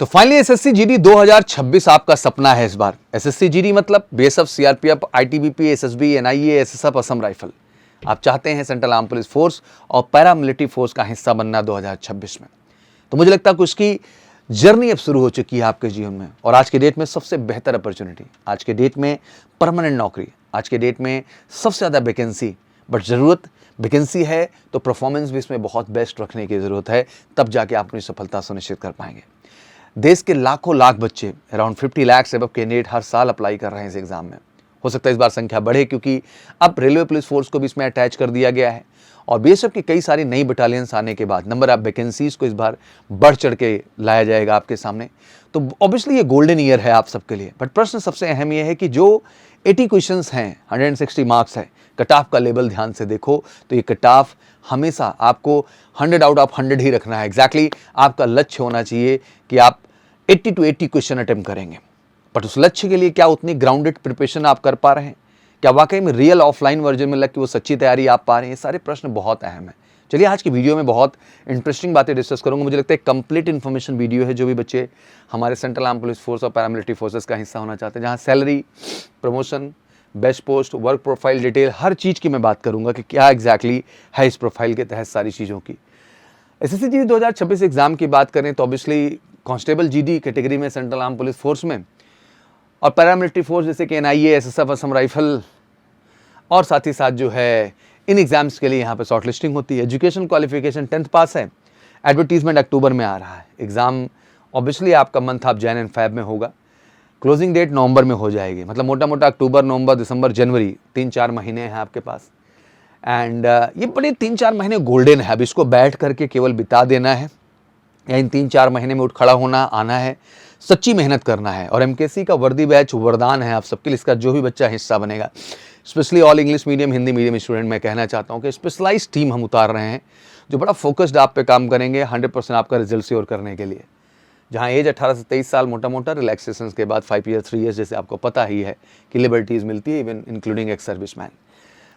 तो finally SSC GD 2026 आपका सपना है इस बार। एसएससी जीडी मतलब BSF, CRPF, ITBP, SSB, NIA, SSF, Assam rifle. आप चाहते हैं सेंट्रल आर्म पुलिस फोर्स और पैरामिलिट्री फोर्स का हिस्सा बनना 2026 में। तो मुझे लगता है कि उसकी जर्नी अब शुरू हो चुकी है आपके जीवन में। और आज के डेट में सबसे बेहतर अपॉर्चुनिटी, आज के डेट में परमानेंट नौकरी, आज के डेट में सबसे ज़्यादा वैकेंसी, बट ज़रूरत वैकेंसी है तो परफॉर्मेंस भी इसमें बहुत बेस्ट रखने की ज़रूरत है, तब जाके आप अपनी सफलता सुनिश्चित कर पाएंगे। देश के लाखों लाख बच्चे, अराउंड 50 लाख से अब कैंडिडेट हर साल अप्लाई कर रहे हैं इस एग्ज़ाम में। हो सकता है इस बार संख्या बढ़े क्योंकि अब रेलवे पुलिस फोर्स को भी इसमें अटैच कर दिया गया है और बीएसएफ की कई सारी नई बटालियंस आने के बाद नंबर ऑफ वैकेंसीज को इस बार बढ़ चढ़ के लाया जाएगा आपके सामने। तो ऑब्वियसली ये गोल्डन ईयर है आप सबके लिए। बट प्रश्न सबसे अहम ये है कि जो 80 क्वेश्चंस हैं, 160 मार्क्स है, कट ऑफ का लेवल ध्यान से देखो तो ये कट ऑफ हमेशा आपको 100 आउट ऑफ 100 ही रखना है। एग्जैक्टली आपका लक्ष्य होना चाहिए कि आप 80 to 80 क्वेश्चन अटेम्प्ट करेंगे। बट उस लक्ष्य के लिए क्या उतनी ग्राउंडेड प्रिपरेशन आप कर पा रहे हैं? क्या वाकई में रियल ऑफलाइन वर्जन में लग के वो सच्ची तैयारी आप पा रहे हैं? ये सारे प्रश्न बहुत अहम है। चलिए आज की वीडियो में बहुत इंटरेस्टिंग बातें डिस्कस करूंगा। मुझे लगता है कंप्लीट इन्फॉर्मेशन वीडियो है जो भी बच्चे हमारे सेंट्रल आर्म पुलिस फोर्स और पैरामिलिट्री फोर्सेस का हिस्सा होना चाहते हैं, जहां salary, promotion, best post, work profile detail, हर चीज़ की मैं बात करूंगा कि क्या एग्जैक्टली है इस प्रोफाइल के तहत सारी चीज़ों की। एसएससी जीडी 2026 एग्जाम की बात करें तो ऑब्वियसली कांस्टेबल जीडी कैटेगरी में सेंट्रल आर्म पुलिस फोर्स में और पैरामिलिट्री फोर्स जैसे कि एनआईए, एसएसएफ, असम राइफल और साथ ही साथ जो है इन एग्जाम्स के लिए यहाँ पे शॉर्ट लिस्टिंग होती है। एजुकेशन क्वालिफिकेशन 10th पास है। एडवर्टीजमेंट अक्टूबर में आ रहा है। एग्ज़ाम ऑब्वियसली आपका month of Jain and Feb में होगा। क्लोजिंग डेट नवंबर में हो जाएगी। मतलब मोटा मोटा अक्टूबर, नवंबर, दिसंबर, जनवरी 3-4 महीने हैं आपके पास। एंड ये बड़े 3-4 महीने गोल्डन है। अब इसको बैठ करके केवल बिता देना है या इन 3-4 महीने में उठ खड़ा होना आना है, सच्ची मेहनत करना है। और एमकेसी का वर्दी बैच वरदान है आप सबके लिए। इसका जो भी बच्चा हिस्सा बनेगा, specially all English medium, Hindi medium student, मैं कहना चाहता हूँ कि स्पेशलाइज्ड टीम हम उतार रहे हैं जो बड़ा फोकस्ड आप पे काम करेंगे 100% आपका रिजल्ट श्योर करने के लिए। जहाँ एज 18 से 23 साल मोटा मोटा, रिलैक्सेशन के बाद 5 ईयर 3 ईयर्स जैसे आपको पता ही है कि लिबर्टीज़ मिलती है, even including ex service man.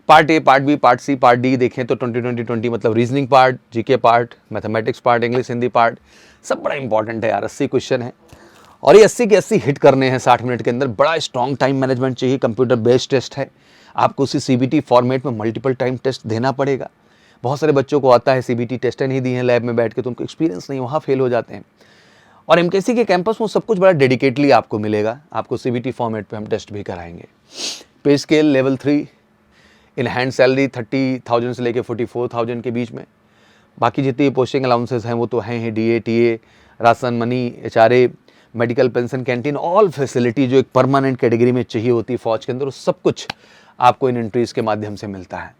Part A, part B, part C, part D देखें तो 20-20-20 मतलब reasoning part, GK part, mathematics part, English Hindi part, सब बड़ा इंपॉर्टेंट है यार। 80 क्वेश्चन है और ये 80 के 80 हिट करने हैं 60 मिनट के अंदर। बड़ा स्ट्रॉन्ग टाइम मैनेजमेंट चाहिए। कंप्यूटर बेस्ड टेस्ट है। आपको उसी सीबीटी फॉर्मेट में मल्टीपल टाइम टेस्ट देना पड़ेगा। बहुत सारे बच्चों को आता है सीबीटी टेस्टें नहीं दी हैं लैब में बैठ के, तो उनको एक्सपीरियंस नहीं, वहाँ फेल हो जाते हैं। और एमकेसी के कैंपस में सब कुछ बड़ा डेडिकेटली आपको मिलेगा। आपको सीबीटी फॉर्मेट पे हम टेस्ट भी कराएंगे। पे scale level 3, in hand salary 30,000 से लेकर 44,000 के बीच में। बाकी जितनी पोस्टिंग अलाउंसेस हैं वो तो हैं ही, DA, TA, ration, money, HRA, medical, pension, canteen, all facility जो एक परमानेंट कैटेगरी में चाहिए होती है फौज के अंदर, वो सब कुछ आपको इन एंट्रीज के माध्यम से मिलता है।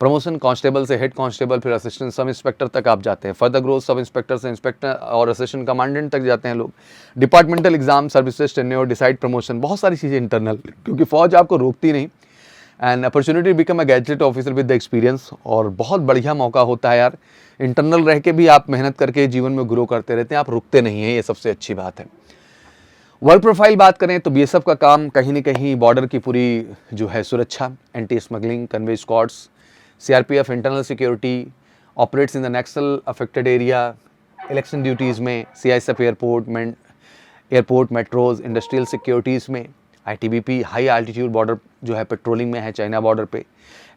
प्रमोशन कांस्टेबल से हेड कांस्टेबल, फिर असिस्टेंट सब इंस्पेक्टर तक आप जाते हैं। फर्दर ग्रोथ सब इंस्पेक्टर से इंस्पेक्टर और असिस्टेंट कमांडेंट तक जाते हैं लोग। Departmental exam, services, tenure, decide promotion, बहुत सारी चीज़ें इंटरनल, क्योंकि फौज आपको रोकती नहीं। And opportunity become a gadget officer with the experience, और बहुत बढ़िया मौका होता है यार। इंटरनल रह के भी आप मेहनत करके जीवन में ग्रो करते रहते हैं, आप रुकते नहीं हैं, ये सबसे अच्छी बात है। वर्क प्रोफाइल बात करें तो बीएसएफ का काम कहीं न कहीं बॉर्डर की पूरी जो है सुरक्षा, anti smuggling, convoy squads, CRPF internal security, operates in the Naxal affected area, election duties में, CISF airport, metros, industrial securities में, आईटीबीपी हाई एल्टीट्यूड बॉर्डर जो है पेट्रोलिंग में है चाइना बॉर्डर पे,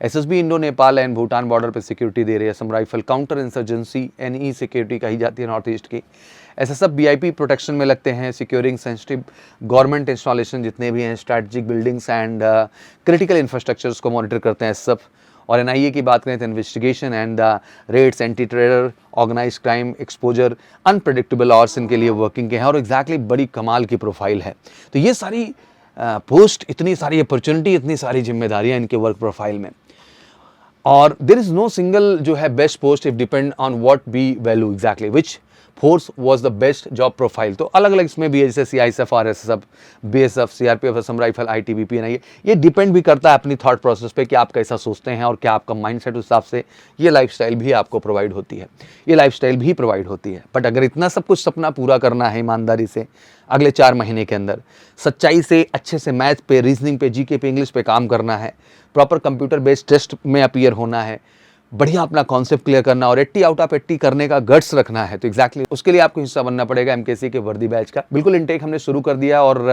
SSB Indo Nepal and Bhutan border पे सिक्योरिटी दे रही है। Assam rifle counter insurgency NE security कही जाती है नॉर्थ ईस्ट की। एसएसएफ बीआईपी प्रोटेक्शन में लगते हैं, सिक्योरिंग सेंसिटिव गवर्नमेंट इंस्टॉलेशन जितने भी हैं, strategic buildings and critical infrastructures को मॉनिटर करते हैं एसएसएफ। और एनआईए की बात करें तो investigation and the raids, anti terror, organise crime, exposure, unpredictable hours इनके लिए वर्किंग के हैं। और एग्जैक्टली बड़ी कमाल की प्रोफाइल है। तो ये सारी पोस्ट, इतनी सारी अपॉर्चुनिटी, इतनी सारी जिम्मेदारियां इनके वर्क प्रोफाइल में। और देर इज नो सिंगल जो है best post if depend on what be value exactly which force was the best job profile. तो अलग अलग इसमें भी है, जैसे CISF, RSF, BSF, CRPF, Assam rifle, ITBP, NIA. ये डिपेंड भी करता है अपनी थॉट प्रोसेस पे कि आप कैसा सोचते हैं और क्या आपका माइंडसेट, उस हिसाब से ये लाइफस्टाइल भी आपको प्रोवाइड होती है, ये लाइफस्टाइल भी प्रोवाइड होती है। बट अगर इतना सब कुछ सपना पूरा करना है ईमानदारी से अगले 4 महीने के अंदर, सच्चाई से, अच्छे से मैथ पे, रीजनिंग पे, जीके पे, इंग्लिश पे काम करना है, प्रॉपर कंप्यूटर बेस्ड टेस्ट में अपीयर होना है, बढ़िया अपना कॉन्सेप्ट क्लियर करना और 80 आउट ऑफ 80 करने का गट्स रखना है तो एग्जैक्टली उसके लिए आपको हिस्सा बनना पड़ेगा एमकेसी के वर्दी बैच का। बिल्कुल इनटेक हमने शुरू कर दिया और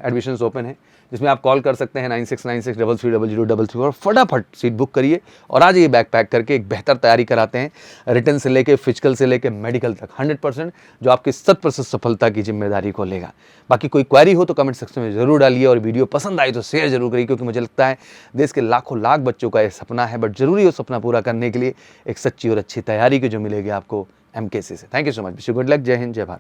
एडमिशन्स ओपन है, जिसमें आप कॉल कर सकते हैं 9696330000 और फटाफट सीट बुक करिए और आ जाइए बैग पैक करके। एक बेहतर तैयारी कराते हैं, रिटन से लेके फिजिकल से लेके मेडिकल तक 100%, जो आपकी 100% सफलता की जिम्मेदारी को लेगा। बाकी कोई क्वेरी हो तो कमेंट सेक्शन में जरूर डालिए और वीडियो पसंद आई तो शेयर जरूर करिए, क्योंकि मुझे लगता है देश के लाखों लाख बच्चों का ये सपना है, बट जरूरी हो सपना पूरा करने के लिए एक सच्ची और अच्छी तैयारी की जो मिलेगी आपको एमकेसी से। Thank you so much, wish you good luck, जय हिंद, जय भारत।